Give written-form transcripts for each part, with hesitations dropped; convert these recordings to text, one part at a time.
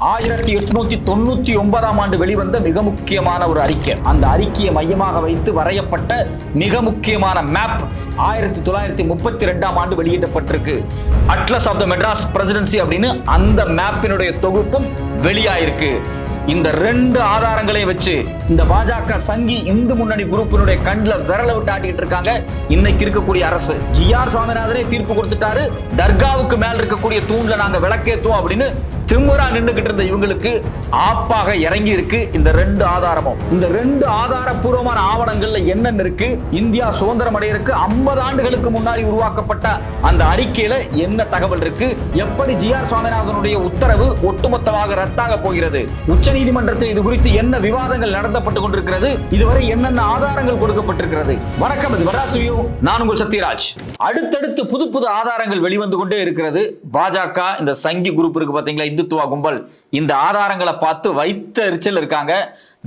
1899 ஆண்டு வெளிவந்த மிக முக்கியமான ஒரு அறிக்கை. அந்த அறிக்கையை மையமாக வைத்து வரையப்பட்ட மிக முக்கியமான மேப் 1932 ஆண்டு வெளியிடப்பட்டிருக்கு. Atlas of the Madras presidency அப்படின்னு அந்த மேப்பினுடைய தொகுப்பும் வெளியாயிருக்கு. இந்த ரெண்டு ஆதாரங்களை வச்சு இந்த பாஜக சங்கி இந்து முன்னணி குரூப்பினுடைய கண்ணில் விரல விட்டு ஆட்டிட்டு இருக்காங்க இன்னைக்கு இருக்கக்கூடிய அரசு. ஜி.ஆர். சுவாமிநாதனே தீர்ப்பு கொடுத்துட்டாரு, தர்காவுக்கு மேல இருக்கக்கூடிய தூண்ல நாங்க விளக்கேத்துவோம் அப்படின்னு திமுறா நின்றுகிட்டு இருந்த இவங்களுக்கு ஆப்பாக இறங்கி இருக்கு இந்த ரெண்டு ஆதாரமும். இந்த ரெண்டு ஆதாரப்பூர்வமான ஆவணங்கள்ல என்னென்ன இருக்கு, இந்தியா சுதந்திரம் அடையிறதுக்கு 50 ஆண்டுகளுக்கு முன்னாடி உருவாக்கப்பட்ட அந்த அறிக்கையில என்ன தகவல் இருக்கு, எப்படி ஜி.ஆர். சுவாமிநாதனுடைய உத்தரவு ஒட்டுமொத்தமாக ரத்தாக போகிறது, உச்ச நீதிமன்றத்தில் இது குறித்து என்ன விவாதங்கள் நடத்தப்பட்டு கொண்டிருக்கிறது, இதுவரை என்னென்ன ஆதாரங்கள் கொடுக்கப்பட்டிருக்கிறது. வணக்கம், இது மெட்ராஸ் வியூ. நான் உங்கள் சத்யராஜ். அடுத்தடுத்து புது புது ஆதாரங்கள் வெளிவந்து கொண்டே இருக்கிறது. பாஜக இந்த சங்கி குரூப் இருக்கு பாத்தீங்களா, இந்துத்துவ கும்பல், இந்த ஆதாரங்களை பார்த்து வைத்த எரிச்சல் இருக்காங்க.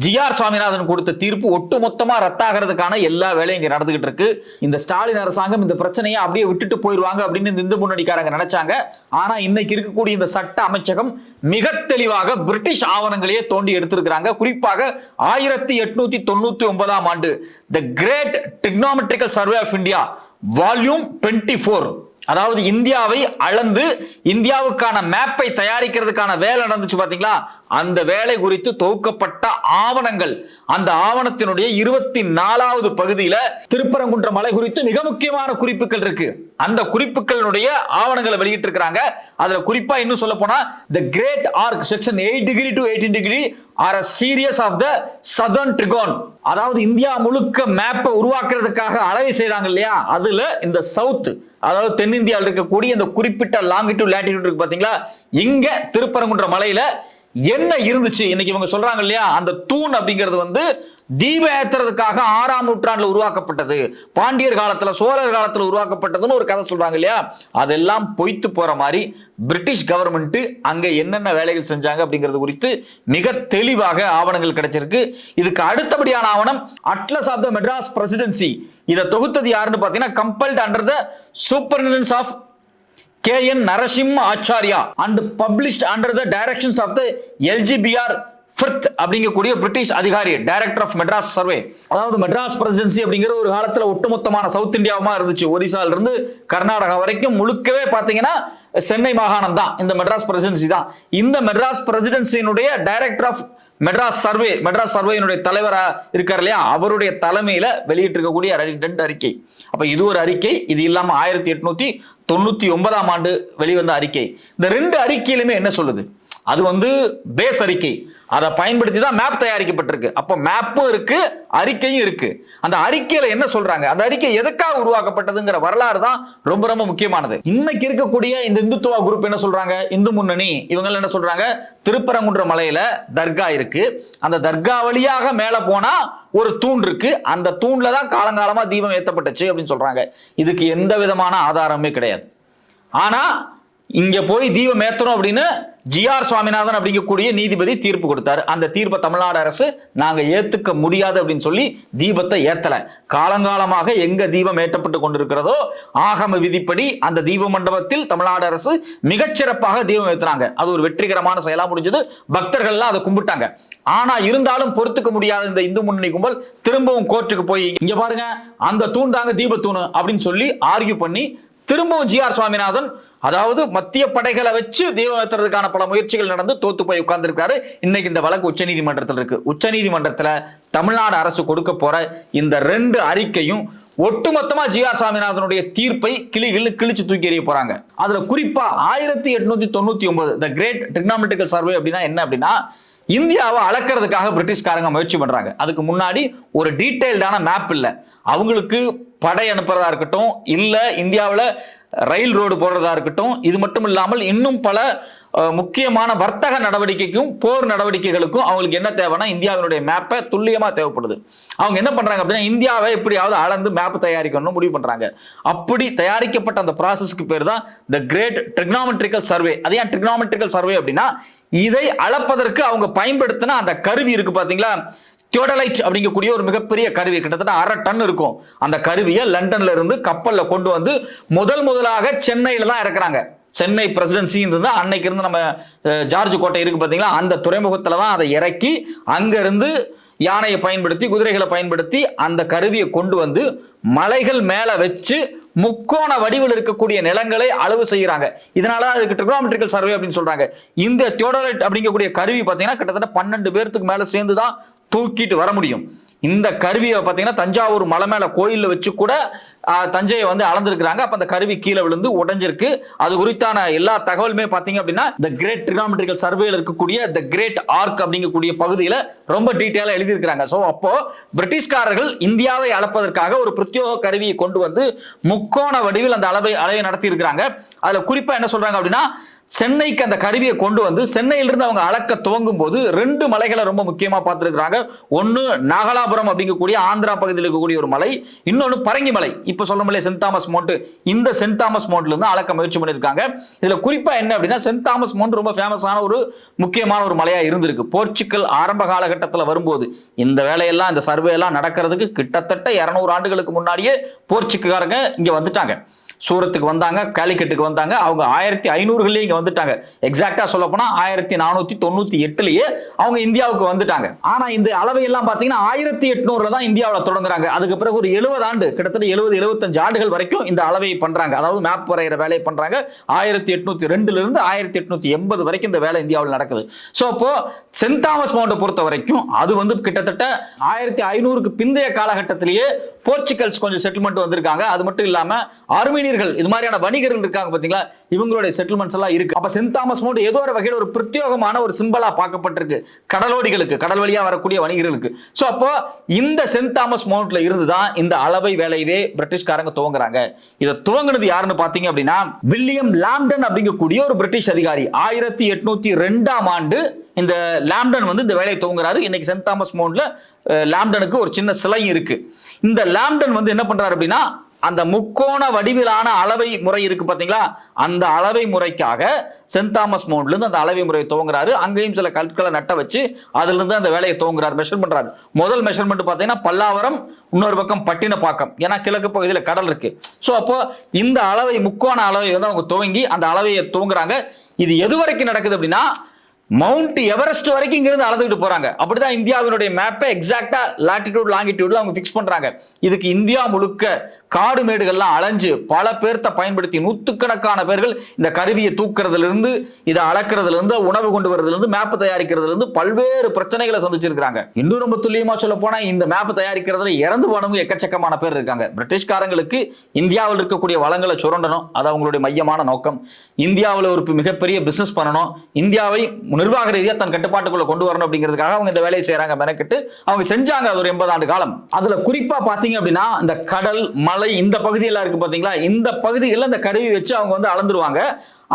ஜி.ஆர். சுவாமிநாதன் கொடுத்த தீர்ப்பு ஒட்டுமொத்தமா ரத்தாகிறதுக்கான எல்லா வேலையும் இங்க நடந்துகிட்டு இருக்கு. இந்த ஸ்டாலின் அரசாங்கம் இந்த பிரச்சனையை அப்படியே விட்டுட்டு போயிடுவாங்க அப்படின்னு இந்த இந்து முன்னணிக்காரங்க நினைச்சாங்க. ஆனா இன்னைக்கு இருக்கக்கூடிய இந்த சட்ட அமைச்சகம் மிக தெளிவாக பிரிட்டிஷ் ஆவணங்களையே தோண்டி எடுத்திருக்கிறாங்க. குறிப்பாக 1899 ஆண்டு the great trigonometrical survey of India volume 24, அதாவது இந்தியாவை அளந்து இந்தியாவுக்கான மேப்பை தயாரிக்கிறதுக்கான வேலை நடந்துச்சு பாத்தீங்களா, அந்த வேலை குறித்து தொகுக்கப்பட்ட ஆவணங்கள். அந்த ஆவணத்தினுடைய 24வது பகுதியில திருப்பரங்குன்ற மலை குறித்து மிக முக்கியமான குறிப்புகள் இருக்கு. அந்த குறிப்புகளுடைய ஆவணங்களை வெளியிட்டு இருக்காங்க. அதுல குறிப்பா இன்னும் சொல்ல போனா the great arc section 8 degree to 18 degree are a series of the southern trigon, அதாவது இந்தியா முழுக்க மேப்பை உருவாக்குறதுக்காக அளவை செய்றாங்க இல்லையா, அதுல இந்த சவுத், அதாவது தென்னிந்தியாவில் இருக்கக்கூடிய இந்த குறிப்பிட்ட லாங்கிடியூட் லேட்டிடியூட் இருக்கு பாத்தீங்களா, இங்க திருப்பரங்குன்ற மலையில என்ன இருந்துச்சு. இன்னைக்கு இவங்க சொல்றாங்க இல்லையா, அந்த தூண் அப்படிங்கிறது வந்து தீப ஏத்துறதுக்காக 6ஆம் நூற்றாண்டுல உருவாக்கப்பட்டது, பாண்டியர் காலத்துல சோழர் காலத்துல உருவாக்கப்பட்டதுன்னு ஒரு கதை சொல்றாங்க இல்லையா, அதெல்லாம் பொய்த்து போற மாதிரி பிரிட்டிஷ் கவர்மெண்ட் அங்க என்னென்ன வேலைகள் செஞ்சாங்க அப்படிங்கிறது குறித்து மிக தெளிவாக ஆவணங்கள் கிடைச்சிருக்கு. இதுக்கு அடுத்தபடியான ஆவணம் atlas of the Madras presidency. இதை தொகுத்தது யாருன்னு பாத்தீங்கன்னா, compiled under the superintendence of K.N. Narasimha Acharya and published under the directions of the LGBR Firth அப்படிங்கக்கூடிய பிரிட்டிஷ் அதிகாரி, டைரக்டர் ஆஃப் மெட்ராஸ் சர்வே. அதாவது மெட்ராஸ் பிரசிடென்சி அப்படிங்கிற ஒரு காலத்துல ஒட்டுமொத்தமான சவுத் இந்தியாவுமா இருந்துச்சு. ஒரிசால இருந்து கர்நாடகா வரைக்கும் முழுக்கவே பாத்தீங்கன்னா சென்னை மாகாணம் தான் இந்த மெட்ராஸ் பிரசிடென்சி தான். இந்த மெட்ராஸ் பிரசிடென்சியினுடைய director of Madras survey, Madras சர்வேயினுடைய தலைவரா இருக்கார் இல்லையா, அவருடைய தலைமையில வெளியிட்டு இருக்கக்கூடிய ரெண்டு அறிக்கை. அப்ப இது ஒரு அறிக்கை, இது இல்லாம 1899 ஆண்டு வெளிவந்த அறிக்கை. இந்த ரெண்டு அறிக்கையிலுமே என்ன சொல்லுது, அது வந்து பேஸ் அறிக்கை, அதை பயன்படுத்தி தான் மேப் தயாரிக்கப்பட்டிருக்கு. அப்போ மேப்பும் இருக்கு, அறிக்கையும் இருக்கு. அந்த அறிக்கையில என்ன சொல்றாங்க, அந்த அறிக்கை எதுக்காக உருவாக்கப்பட்டதுங்கிற வரலாறு தான் ரொம்ப ரொம்ப முக்கியமானது. இன்னைக்கு இருக்கக்கூடிய இந்த இந்துத்துவ குரூப் என்ன சொல்றாங்க, இந்து முன்னணி, இவங்க என்ன சொல்றாங்க, திருப்பரங்குன்ற மலையில தர்கா இருக்கு, அந்த தர்கா வழியாக மேல போனா ஒரு தூண் இருக்கு, அந்த தூண்ல தான் காலங்காலமா தீபம் ஏத்தப்பட்டுச்சு அப்படின்னு சொல்றாங்க. இதுக்கு எந்த விதமான ஆதாரமே கிடையாது. ஆனா இங்க போய் தீபம் ஏத்தணும் அப்படின்னு ஜி.ஆர். சுவாமிநாதன் அப்படிங்கக்கூடிய நீதிபதி தீர்ப்பு கொடுத்தாரு. அந்த தீர்ப்பை தமிழ்நாடு அரசு நாங்க ஏத்துக்க முடியாது அப்படின்னு சொல்லி தீபத்தை ஏத்தல. காலங்காலமாக எங்க தீபம் ஏற்றப்பட்டு கொண்டிருக்கிறதோ ஆகம விதிப்படி அந்த தீப மண்டபத்தில் தமிழ்நாடு அரசு மிகச்சிறப்பாக தீபம் ஏத்துறாங்க. அது ஒரு வெற்றிகரமான செயலா முடிஞ்சது, பக்தர்கள் எல்லாம் அதை கும்பிட்டாங்க. ஆனா இருந்தாலும் பொறுத்துக்க முடியாத இந்த இந்து முன்னணி கும்பல் திரும்பவும் கோர்ட்டுக்கு போய் இங்க பாருங்க அந்த தூண் தாங்க தீபத்தூணு அப்படின்னு சொல்லி ஆர்கியூ பண்ணி திரும்பவும் ஜி.ஆர். சுவாமிநாதன், அதாவது மத்திய படைகளை வச்சு தீபம் ஏத்துறதுக்கான பல முயற்சிகள் நடந்து தோத்து போய் உட்கார்ந்துருக்காரு. இன்னைக்கு இந்த வழக்கு உச்ச நீதிமன்றத்தில் இருக்கு. உச்ச நீதிமன்றத்தில் தமிழ்நாடு அரசு கொடுக்க போற இந்த ரெண்டு அறிக்கையும் ஒட்டுமொத்தமா ஜி.ஆர். சுவாமிநாதனுடைய தீர்ப்பை கிழிச்சு தூக்கி எறிய போறாங்க. அதுல குறிப்பா 1899 தி கிரேட் டிரிக்னாமெட்ரிக்கல் சர்வே அப்படின்னா என்ன அப்படின்னா, இந்தியாவை அளக்கிறதுக்காக பிரிட்டிஷ்காரங்க முயற்சி பண்றாங்க. அதுக்கு முன்னாடி ஒரு டீடைல்டான மேப் இல்லை. அவங்களுக்கு படை அனுப்புறதா இருக்கட்டும், இல்ல இந்தியாவில் ரயில் ரோடு போடுறதா இருக்கட்டும், இது மட்டும் இல்லாமல் இன்னும் பல முக்கியமான வர்த்தக நடவடிக்கைக்கும் போர் நடவடிக்கைகளுக்கும் அவங்களுக்கு என்ன தேவைன்னா இந்தியாவினுடைய மேப்பை துல்லியமா தேவைப்படுது. அவங்க என்ன பண்றாங்க அப்படின்னா, இந்தியாவை எப்படியாவது அளந்து மேப் தயாரிக்கணும்னு முடிவு பண்றாங்க. அப்படி தயாரிக்கப்பட்ட அந்த ப்ராசஸ்க்கு பேர் தான் தி கிரேட் டிரிக்னாமெட்ரிக்கல் சர்வே. அது ஏன் டிரிக்னாமெட்ரிக்கல் சர்வே அப்படின்னா, இதை அளப்பதற்கு அவங்க பயன்படுத்தின அந்த கருவி இருக்கு பாத்தீங்களா, தியோடலைட் அப்படிங்கக்கூடிய ஒரு மிகப்பெரிய கருவி, கிட்டத்தட்ட 1/2 டன் இருக்கும். அந்த கருவியை லண்டன்ல இருந்து கப்பல்ல கொண்டு வந்து முதலாக சென்னையில தான் இறக்குறாங்க. சென்னை பிரசிடென்சி இருந்தா அன்னைக்கு இருந்து நம்ம ஜார்ஜ் கோட்டை இருக்கு பாத்தீங்களா, அந்த துறைமுகத்துல தான் அதை இறக்கி அங்க இருந்து யானையை பயன்படுத்தி குதிரைகளை பயன்படுத்தி அந்த கருவியை கொண்டு வந்து மலைகள் மேல வச்சு முக்கோண வடிவில் இருக்கக்கூடிய நிலங்களை அளவு செய்யறாங்க. இதனால அதுக்கு ட்ரிகோனோமெட்ரிக்கல் சர்வே அப்படின்னு சொல்றாங்க. இந்த தியோடரைட் அப்படிங்கக்கூடிய கருவி பாத்தீங்கன்னா கிட்டத்தட்ட 12 பேருக்கு மேல சேர்ந்துதான் தூக்கிட்டு வர முடியும். இந்த கருவியை பாத்தீங்கன்னா தஞ்சாவூர் மலை மேல கோயில்ல வச்சு கூட தஞ்சையை வந்து அளந்திருக்கிறாங்க. அப்ப அந்த கருவி கீழே விழுந்து உடைஞ்சிருக்கு. அது குறித்தான எல்லா தகவலுமே பாத்தீங்க அப்படின்னா தி கிரேட் ட்ரிகோனோமெட்ரிக்கல் சர்வேல இருக்கக்கூடிய தி கிரேட் ஆர்க் அப்படிங்கக்கூடிய பகுதியில ரொம்ப டீட்டெயிலா எழுதியிருக்கிறாங்க. சோ அப்போ பிரிட்டிஷ்காரர்கள் இந்தியாவை அளப்பதற்காக ஒரு பிரத்யேக கருவியை கொண்டு வந்து முக்கோண வடிவில் அந்த அளவை நடத்தி இருக்கிறாங்க. அதுல குறிப்பா என்ன சொல்றாங்க அப்படின்னா, சென்னைக்கு அந்த கருவியை கொண்டு வந்து சென்னையிலிருந்து அவங்க அளக்க துவங்கும் போது 2 மலைகளை ரொம்ப முக்கியமா பார்த்திருக்கிறாங்க. ஒன்னு நாகலாபுரம் அப்படிங்கக்கூடிய ஆந்திரா பகுதியில் இருக்கக்கூடிய ஒரு மலை, இன்னொன்னு பரங்கி மலை. இப்ப சொல்ல முடியல சென்ட் தாமஸ் மவுண்ட், இந்த சென்ட் தாமஸ் மவுண்ட்ல இருந்து அளக்க முயற்சி பண்ணிருக்காங்க. இதுல குறிப்பா என்ன அப்படின்னா, சென்ட் தாமஸ் மவுண்ட் ரொம்ப ஃபேமஸான ஒரு முக்கியமான ஒரு மலையா இருந்திருக்கு. போர்ச்சுகல் ஆரம்ப காலகட்டத்தில் வரும்போது இந்த வேலையெல்லாம் இந்த சர்வே எல்லாம் நடக்கிறதுக்கு கிட்டத்தட்ட 200 ஆண்டுகளுக்கு முன்னாடியே போர்ச்சுகல்காரங்க இங்க வந்துட்டாங்க. சூரத்துக்கு வந்தாங்க, காலிக்கட்டுக்கு வந்தாங்க. அவங்க 1500 இங்க வந்துட்டாங்க. எக்ஸாக்டா சொல்ல போனா 1498 அவங்க இந்தியாவுக்கு வந்துட்டாங்க. ஆனா இந்த அளவை எல்லாம் பாத்தீங்கன்னா 1800 தான் இந்தியாவில் தொடங்குறாங்க. அதுக்கு பிறகு ஒரு 70 ஆண்டு, கிட்டத்தட்ட 70-75 ஆண்டுகள் வரைக்கும் இந்த அளவை பண்றாங்க. அதாவது மேப் வரைகிற வேலையை பண்றாங்க. 1802 இருந்து 1880 வரைக்கும் இந்த வேலை இந்தியாவில் நடக்குது. சோ அப்போ சென்ட் தாமஸ் மவுண்ட் பொறுத்த வரைக்கும் அது வந்து கிட்டத்தட்ட 1500க்கு பிந்தைய காலகட்டத்திலேயே போர்ச்சுகல்ஸ் கொஞ்சம் செட்டில்மெண்ட் வந்திருக்காங்க. அது மட்டும் இல்லாம ஆர்மீனியர்கள், இது மாதிரியான வணிகர்கள் இருக்காங்க பாத்தீங்களா, இவங்களுடைய செட்டில்மெண்ட்ஸ் எல்லாம் இருக்கு. அப்ப சென்ட் தாமஸ் மவுண்ட் ஏதோ ஒரு வகையில் ஒரு பிரத்யேகமான ஒரு சிம்பலா பார்க்கப்பட்டிருக்கு கடலோடிகளுக்கு, கடல் வழியா வரக்கூடிய வணிகர்களுக்கு. சோ அப்போ இந்த சென்ட் தாமஸ் மவுண்ட்ல இருந்துதான் இந்த அளவை வேலையவே பிரிட்டிஷ்காரங்க துவங்குறாங்க. இதை துவங்குனது யாருன்னு பாத்தீங்க அப்படின்னா, வில்லியம் லாம்டன் அப்படிங்கக்கூடிய ஒரு பிரிட்டிஷ் அதிகாரி 1802ஆம் ஆண்டு இந்த லாம்டன் வந்து இந்த வேலையை துவங்குறாரு. இன்னைக்கு சென்ட் தாமஸ் மவுண்ட்ல லாம்டனுக்கு ஒரு சின்ன சிலை இருக்கு. இந்த லாம்டன் வந்து என்ன பண்றாரு அப்படின்னா, அந்த முக்கோண வடிவிலான அளவை முறை இருக்கு பாத்தீங்களா, அந்த அளவை முறைக்காக சென்ட் தாமஸ் மவுண்ட்ல இருந்து அந்த அளவை முறையை துவங்குறாரு. அங்கேயும் சில கற்களை நட்ட வச்சு அதுல இருந்து அந்த வேலையை துவங்குறாரு, மெஷர் பண்றாரு. முதல் மெஷர்மெண்ட் பாத்தீங்கன்னா பல்லாவரம், இன்னொரு பக்கம் பட்டினப்பாக்கம், ஏன்னா கிழக்கு பகுதியில் கடல் இருக்கு. சோ அப்போ இந்த அளவை முக்கோண அளவை வந்து அவங்க துவங்கி அந்த அளவையை துவங்குறாங்க. இது எது வரைக்கும் நடக்குது அப்படின்னா, மவுண்ட் எவரெஸ்ட் வரைக்கும் இங்கிருந்து அளந்துட்டு போறாங்க. அப்படிதான் இந்தியாவினுடைய மேப்பை எக்ஸாக்டா லாட்டிடியூட் லாங்கிடியூட்ல அவங்க பிக்ஸ் பண்றாங்க. இதுக்கு இந்தியா முழுக்க காடு மேடுகள்லாம் அலைஞ்சு பல பேர்த்த பயன்படுத்தி நூற்றுக்கணக்கான பேர்கள் இந்த கருவியை தூக்குறதுல இருந்து, இதை அளக்கிறதுல இருந்து, உணவு கொண்டு வரதுல இருந்து, மேப் தயாரிக்கிறதுல இருந்து பல்வேறு பிரச்சனைகளை சந்திச்சிருக்காங்க. இன்னும் ரொம்ப துல்லியமா சொல்ல போனா இந்த மேப் தயாரிக்கிறதுல இறந்து போனவங்க எக்கச்சக்கமான பேர் இருக்காங்க. பிரிட்டிஷ்காரங்களுக்கு இந்தியாவில் இருக்கக்கூடிய வளங்களை சுரண்டணும், அது அவங்களுடைய மையமான நோக்கம். இந்தியாவில் ஒரு மிகப்பெரிய பிசினஸ் பண்ணணும், இந்தியாவை நிர்வாக ரீதியா தன் கட்டுப்பாட்டுக்குள்ள கொண்டு வரணும் அப்படிங்கிறதுக்காக அவங்க இந்த வேலையை செய்யறாங்க. மெனக்கிட்டு அவங்க செஞ்சாங்க அது ஒரு 80 ஆண்டு காலம். அதுல குறிப்பா பாத்தீங்க அப்படின்னா, இந்த கடல் மலை இந்த பகுதியெல்லாம் இருக்கு பாத்தீங்களா, இந்த பகுதிகளில் இந்த கருவி வச்சு அவங்க வந்து அளந்துருவாங்க.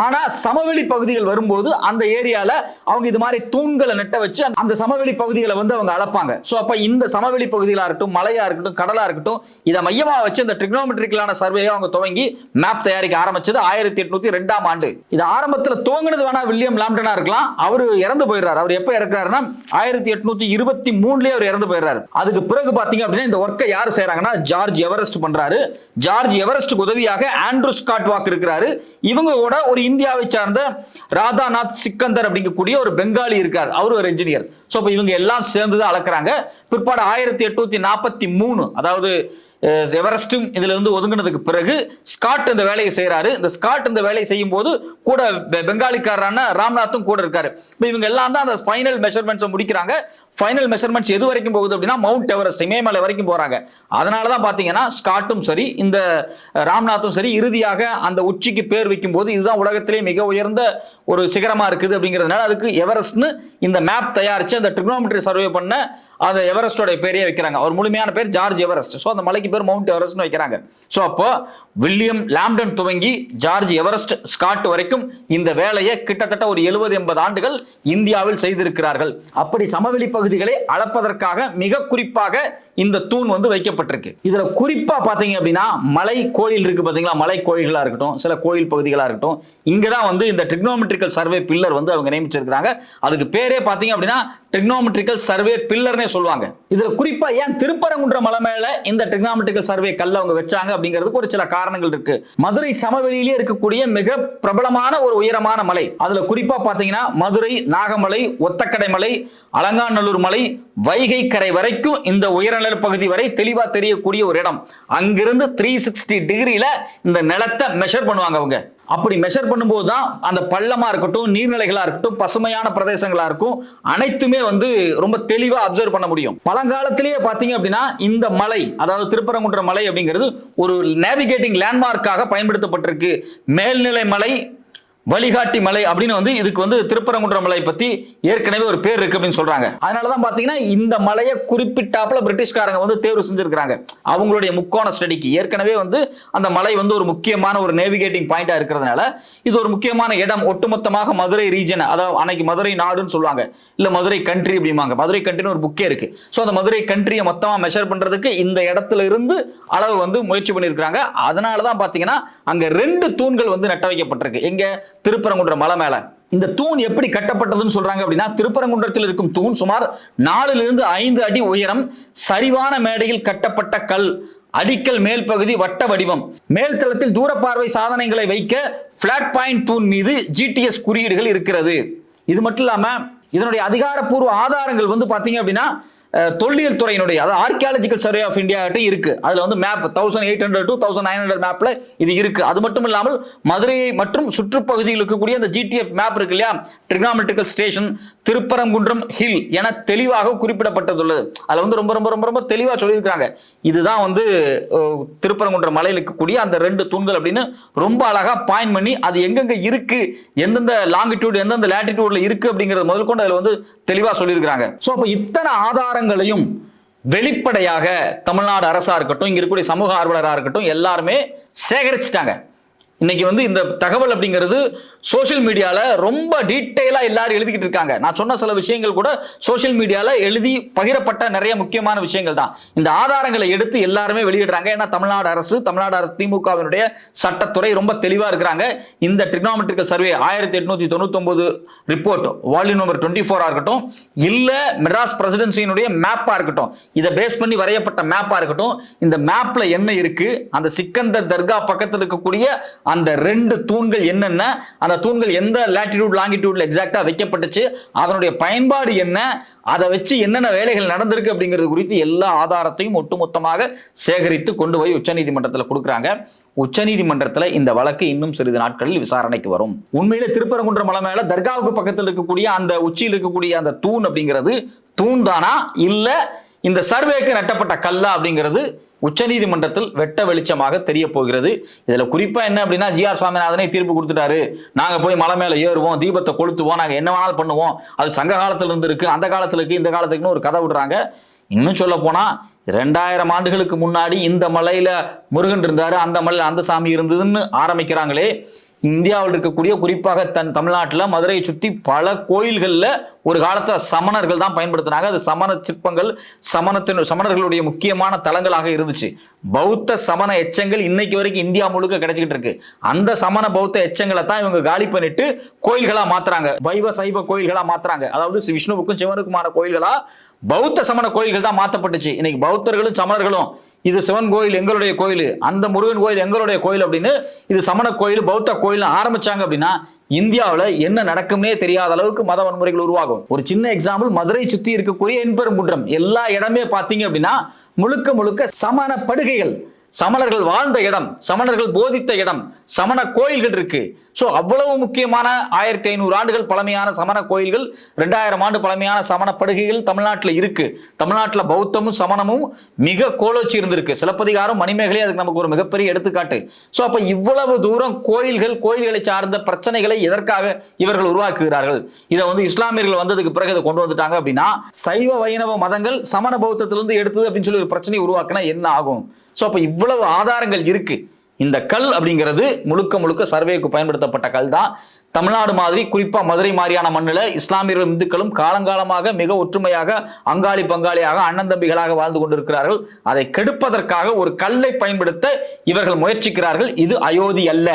ஆனா சமவெளி பகுதிகள் வரும்போது அந்த ஏரியால அவங்க இது மாதிரி தூண்களை நெட்ட வச்சு அந்த சமவெளி பகுதிகளை வந்து அவங்க அளப்பாங்க. சோ அப்ப இந்த சமவெளி பகுதிகளா இருக்கட்டும், மலையா இருக்கட்டும், கடலா இருக்கட்டும், இதை மையமா வச்சு இந்த ட்ரிகோனோமெட்ரிக்கலான சர்வே அவங்க துவங்கி மேப் தயாரிக்க ஆரம்பிச்சது 1802ஆம் ஆண்டு. இது ஆரம்பத்துல துவங்கினது வேணா வில்லியம் லாம்டனா இருக்கலாம். அவரு இறந்து போயிடுறாரு. அவர் எப்ப இறக்குறாருன்னா 1823 அவர் இறந்து போயிடுறாரு. அதுக்கு பிறகு பாத்தீங்க அப்படின்னா இந்த ஒர்க்கை யார் செய்யறாங்கன்னா, ஜார்ஜ் எவரெஸ்ட் பண்றாரு. ஜார்ஜ் எவரெஸ்டுக்கு உதவியாக ஆண்ட்ரூ ஸ்காட் வாக் இருக்கிறாரு. இவங்க கூட ஒரு இந்தியாவை சார்ந்த ராதாநாத் சிக்கந்தர் அப்படிங்கக்கூடிய ஒரு பெங்காலி இருக்கார், அவர் ஒரு இன்ஜினியர். சோ இவங்க எல்லாம் சேர்ந்து அளக்குறாங்க. பிற்பாடு 1843, அதாவது எவரெஸ்டும் இதுல இருந்து ஒதுங்கினதுக்கு பிறகு ஸ்காட் இந்த வேலையை செய்யறாரு. இந்த ஸ்காட் இந்த வேலையை செய்யும் போது கூட பெங்காலிக்காரரான ராம்நாத்தும் கூட இருக்காரு. இவங்க எல்லாம் தான் அந்த ஃபைனல் மெஷர்மெண்ட்ஸ் முடிக்கிறாங்க. ஃபைனல் மெஷர்மெண்ட்ஸ் எது வரைக்கும் போகுது அப்படின்னா, மவுண்ட் எவரெஸ்ட் இமயமலை வரைக்கும் போறாங்க. அதனாலதான் பாத்தீங்கன்னா ஸ்காட்டும் சரி இந்த ராம்நாத்தும் சரி இறுதியாக அந்த உச்சிக்கு பேர் வைக்கும் போது இதுதான் உலகத்திலே மிக உயர்ந்த ஒரு சிகரமா இருக்குது அப்படிங்கிறதுனால அதுக்கு எவரெஸ்ட்னு இந்த மேப் தயாரிச்சு அந்த ட்ரிகோனோமெட்ரி சர்வே பண்ண அந்த எவரெஸ்டோட பேரே வைக்கிறாங்க. அவர் முழுமையான பேர் ஜார்ஜ் எவரெஸ்ட். சோ அந்த மலைக்கு பேர் மவுண்ட் எவரெஸ்ட்னு வைக்கிறாங்க. சோ அப்போ வில்லியம் லாம்டன் துவங்கி ஜார்ஜ் எவரெஸ்ட் ஸ்காட் வரைக்கும் இந்த வேலையை கிட்டத்தட்ட ஒரு 70-80 ஆண்டுகள் இந்தியாவில் செய்திருக்கிறார்கள். அப்படி சமவெளி பகுதிகளை அளப்பதற்காக மிக குறிப்பாக இந்த தூண் வந்து வைக்கப்பட்டிருக்கு. இதுல குறிப்பா பாத்தீங்க அப்படின்னா, மலை கோயில் இருக்கு பாத்தீங்களா, மலை கோயில்களா இருக்கட்டும், சில கோயில் பகுதிகளா இருக்கட்டும், இங்கதான் வந்து இந்த ட்ரிகோனோமெட்ரிக்கல் சர்வே பில்லர் வந்து அவங்க நியமிச்சிருக்காங்க. அதுக்கு பேரே பாத்தீங்க அப்படின்னா ட்ரிக்னோமெட்ரிக்கல் சர்வே பில்லர்னே சொல்லுவாங்க. இதுல குறிப்பா ஏன் திருப்பரங்குன்ற மலை மேல இந்த ட்ரிக்னோமெட்ரிக்கல் சர்வே கல்ல அவங்க வச்சாங்க அப்படிங்கிறதுக்கு ஒரு சில காரணங்கள் இருக்கு. மதுரை சமவெளியிலே இருக்கக்கூடிய மிக பிரபலமான ஒரு உயரமான மலை. அதுல குறிப்பா பாத்தீங்கன்னா மதுரை, நாகமலை, ஒத்தக்கடை மலை, அலங்காநல்லூர் மலை, வைகை கரை வரைக்கும் இந்த உயரநிலை பகுதி வரை தெளிவா தெரியக்கூடிய ஒரு இடம். அங்கிருந்து 360 டிகிரில இந்த நிலத்தை மெஷர் பண்ணுவாங்க அவங்க. அப்படி மெஷர் பண்ணும்போது தான் அந்த பள்ளமா இருக்கட்டும், நீர்நிலைகளா இருக்கட்டும், பசுமையான பிரதேசங்களா இருக்கும், அனைத்துமே ரொம்ப தெளிவா அப்சர்வ் பண்ண முடியும். பழங்காலத்திலேயே பாத்தீங்க அப்படின்னா இந்த மலை, அதாவது திருப்பரங்குன்ற மலை அப்படிங்கிறது ஒரு நேவிகேட்டிங் லேண்ட்மார்க்காக பயன்படுத்தப்பட்டிருக்கு. மேல்நிலை மலை, வழிகாட்டி மலை அப்படின்னு இதுக்கு திருப்பரங்குன்ற மலை பத்தி ஏற்கனவே ஒரு பேர் இருக்கு அப்படின்னு சொல்றாங்க. அதனாலதான் பாத்தீங்கன்னா இந்த மலையை குறிப்பிட்டாப்புல பிரிட்டிஷ்காரங்க தேர்வு செஞ்சிருக்காங்க அவங்களுடைய முக்கோண ஸ்டடிக்கு. ஏற்கனவே அந்த மலை ஒரு முக்கியமான ஒரு நேவிகேட்டிங் பாயிண்டா இருக்கிறதுனால இது ஒரு முக்கியமான இடம். ஒட்டுமொத்தமாக மதுரை ரீஜன், அதாவது அன்னைக்கு மதுரை நாடுன்னு சொல்லுவாங்க, இல்ல மதுரை கண்ட்ரி அப்படிம்பாங்க. மதுரை கண்ட்ரின்னு ஒரு புக்கே இருக்கு. சோ அந்த மதுரை கண்ட்ரியை மொத்தமா மெஷர் பண்றதுக்கு இந்த இடத்துல இருந்து அளவு முயற்சி பண்ணிருக்காங்க. அதனாலதான் பாத்தீங்கன்னா அங்க 2 தூண்கள் நட்ட வைக்கப்பட்டிருக்கு. எங்க? திருப்பரங்குன்ற மலை மேல. இந்த தூண் எப்படி கட்டப்பட்டதுன்னு சொல்றாங்க அப்படின்னா, திருப்பரங்குன்றத்தில் இருக்கும் தூண் சுமார் 4 to 5 அடி உயரம், சரிவான மேடையில் கட்டப்பட்ட கல், அடிக்கல் மேல் பகுதி வட்ட வடிவம், மேல் தளத்தில் தூரப்பார்வை சாதனங்களை வைக்க பிளாட் பாயிண்ட் தூண் மீது GTS குறியீடுகள் இருக்கிறது. இது மட்டும் இல்லாம இதனுடைய அதிகாரப்பூர்வ ஆதாரங்கள் பாத்தீங்க அப்படின்னா தொல்லியல் துறையினுடைய, அதாவது ஆர்கியாலஜிக்கல் சர்வே ஆஃப் இந்தியா இருக்கு. அதுல மேப் 1800 to 1900 மேப்ல இது இருக்கு. அது மட்டும் இல்லாமல் மதுரை மற்றும் சுற்றுப்பகுதியில் இருக்கக்கூடிய அந்த GTF மேப் இருக்கு இல்லையா, ட்ரிக்னோமெட்ரிக்கல் ஸ்டேஷன் திருப்பரங்குன்றம் ஹில் என தெளிவாக குறிப்பிடப்பட்டுள்ளது. அதுல ரொம்ப ரொம்ப ரொம்ப ரொம்ப தெளிவா சொல்லியிருக்காங்க. இதுதான் திருப்பரங்குன்றம் மலையில் இருக்கக்கூடிய அந்த 2 தூண்கள் அப்படின்னு ரொம்ப அழகா பாயிண்ட் பண்ணி அது எங்கெங்க இருக்கு, எந்தெந்த லாங்கிடியூட் எந்தெந்த லேட்டிடியூட்ல இருக்கு அப்படிங்கறது முதல் கொண்டு அதுல தெளிவா சொல்லியிருக்காங்க. சோ அப்ப இத்தனை ஆதாரங்களையும் வெளிப்படையாக தமிழ்நாடு அரசா இருக்கட்டும், இங்க இருக்கக்கூடிய சமூக ஆர்வலராக இருக்கட்டும், எல்லாருமே சேகரிச்சுட்டாங்க. இன்னைக்கு இந்த தகவல் அப்படிங்கிறது சோசியல் மீடியால ரொம்ப டீடைலா எல்லாரும் எழுதிக்கிட்டு இருக்காங்க. நான் சொன்ன சில விஷயங்கள் கூட சோசியல் மீடியால எழுதி பகிரப்பட்ட நிறைய முக்கியமான விஷயங்கள் தான். இந்த ஆதாரங்களை எடுத்து எல்லாருமே வெளியிடுறாங்க. ஏன்னா தமிழ்நாடு அரசு திமுகவினுடைய சட்டத்துறை ரொம்ப தெளிவா இருக்கிறாங்க. இந்த ட்ரிக்னோமெட்ரிக்கல் சர்வே 1899 ரிப்போர்ட் வால்யூம் நம்பர் 24 இருக்கட்டும், இல்ல மெட்ராஸ் பிரசிடென்சியினுடைய மேப்பா இருக்கட்டும், இதை பேஸ் பண்ணி வரையப்பட்ட மேப்பா இருக்கட்டும், இந்த மேப்ல என்ன இருக்கு, அந்த சிக்கந்தர் தர்கா பக்கத்தில் இருக்கக்கூடிய அந்த 2 தூண்கள் என்னென்ன, அந்த தூண்கள் எந்த லேட்டிடியூட் லாங்கிடியூட்ல எக்ஸாக்ட்டா வைக்கப்பட்டுச்சு, அதனுடைய பயன்பாடு என்ன, அதை வச்சு என்னென்ன வேலைகள் நடந்திருக்கு அப்படிங்கிறது குறித்து எல்லா ஆதாரத்தையும் ஒட்டுமொத்தமாக சேகரித்து கொண்டு போய் உச்சநீதிமன்றத்தில் கொடுக்குறாங்க. உச்சநீதிமன்றத்தில் இந்த வழக்கு இன்னும் சிறிது நாட்களில் விசாரணைக்கு வரும். உண்மையிலே திருப்பரங்குன்ற மலை மேல தர்காவுக்கு பக்கத்தில் இருக்கக்கூடிய அந்த உச்சியில் இருக்கக்கூடிய அந்த தூண் அப்படிங்கிறது தூண் தானா, இல்ல இந்த சர்வேக்கு நட்டப்பட்ட கல்லா அப்படிங்கிறது உச்சநீதிமன்றத்தில் வெட்ட வெளிச்சமாக தெரிய போகிறது. இதுல குறிப்பா என்ன அப்படின்னா, GR சுவாமிநாதனே தீர்ப்பு கொடுத்துட்டாரு, நாங்க போய் மலை மேல ஏறுவோம், தீபத்தை கொளுத்துவோம், நாங்க என்ன வேணாலும் பண்ணுவோம், அது சங்க காலத்துல இருந்து இருக்கு, அந்த காலத்துல இருக்கு, இந்த காலத்துக்குன்னு ஒரு கதை விடுறாங்க. இன்னும் சொல்ல போனா 2000 ஆண்டுகளுக்கு முன்னாடி இந்த மலையில முருகன் இருந்தாரு, அந்த மலையில அந்த சாமி இருந்ததுன்னு ஆரம்பிக்கிறாங்களே. இந்தியாவில் இருக்கக்கூடிய குறிப்பாக தமிழ்நாட்டில் மதுரையை சுற்றி பல கோயில்களில் ஒரு காலத்துல சமணர்கள் தான் பயன்படுத்தினாங்க. அது சமண சிற்பங்கள், சமணர்களுடைய முக்கியமான தலங்களாக இருந்துச்சு. பௌத்த சமண எச்சங்கள் இன்னைக்கு வரைக்கும் இந்தியா முழுக்க கிடைச்சிக்கிட்டு இருக்கு. அந்த சமண பௌத்த எச்சங்களை தான் இவங்க காலி பண்ணிட்டு கோயில்களா மாத்துறாங்க, வைவ சைவ கோயில்களா மாத்துறாங்க. அதாவது விஷ்ணுவுக்கும் சிவனுக்குமான கோயில்களா பௌத்த சமண கோயில்கள் தான் மாற்றப்பட்டுச்சு. இன்னைக்கு பௌத்தர்களும் சமணர்களும் இது சிவன் கோயில் எங்களுடைய கோயில், அந்த முருகன் கோயில் எங்களுடைய கோயில் அப்படின்னு இது சமண கோயில் பௌத்த கோயில் ஆரம்பிச்சாங்க அப்படின்னா இந்தியாவில் என்ன நடக்குமே தெரியாத அளவுக்கு மத வன்முறைகள் உருவாகும். ஒரு சின்ன எக்ஸாம்பிள், மதுரை சுற்றி இருக்கக்கூடிய எண்பெருங்குன்றம் எல்லா இடமே பார்த்தீங்க அப்படின்னா முழுக்க முழுக்க சமண படுகைகள், சமணர்கள் வாழ்ந்த இடம், சமணர்கள் போதித்த இடம், சமண கோயில்கள் இருக்கு. சோ அவ்வளவு முக்கியமான 1500 ஆண்டுகள் பழமையான சமண கோயில்கள், 2000 ஆண்டு பழமையான சமண படுகைகள் தமிழ்நாட்டில் இருக்கு. தமிழ்நாட்டில் பௌத்தமும் சமணமும் மிக கோலோச்சி இருந்திருக்கு. சிலப்பதிகாரம், மணிமேகலை அதுக்கு நமக்கு ஒரு மிகப்பெரிய எடுத்துக்காட்டு. சோ அப்ப இவ்வளவு தூரம் கோயில்களை சார்ந்த பிரச்சனைகளை எதற்காக இவர்கள் உருவாக்குகிறார்கள்? இதை இஸ்லாமியர்கள் வந்ததுக்கு பிறகு இதை கொண்டு வந்துட்டாங்க அப்படின்னா, சைவ வைணவ மதங்கள் சமண பௌத்தத்திலிருந்து எடுத்தது அப்படின்னு சொல்லி ஒரு பிரச்சனை உருவாக்குனா என்ன ஆகும்? சோ அப்ப இவ்வளவு ஆதாரங்கள் இருக்கு. இந்த கல் அப்படிங்கிறது முழுக்க முழுக்க சர்வேக்கு பயன்படுத்தப்பட்ட கல் தான். தமிழ்நாடு மாதிரி குறிப்பா மதுரை மாதிரியான மண்ணில் இஸ்லாமியர்களும் இந்துக்களும் காலங்காலமாக மிக ஒற்றுமையாக அங்காளி பங்காளியாக அண்ணன் தம்பிகளாக வாழ்ந்து கொண்டிருக்கிறார்கள். அதை கெடுப்பதற்காக ஒரு கல்லை பயன்படுத்த இவர்கள் முயற்சிக்கிறார்கள். இது அயோத்தி அல்ல.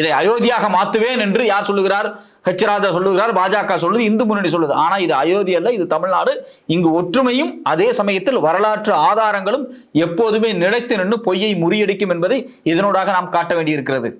இதை அயோத்தியாக மாற்றுவேன் என்று யார் சொல்லுகிறார்? ஹெச் ராஜா சொல்லுகிறார், பாஜக சொல்லுது, இந்து முன்னணி சொல்லுது. ஆனா இது அயோத்தி அல்ல, இது தமிழ்நாடு. இங்கு ஒற்றுமையும் அதே சமயத்தில் வரலாற்று ஆதாரங்களும் எப்போதுமே நிலைத்து நின்று பொய்யை முறியடிக்கும் என்பதை இதனூடாக நாம் காட்ட வேண்டியிருக்கிறது.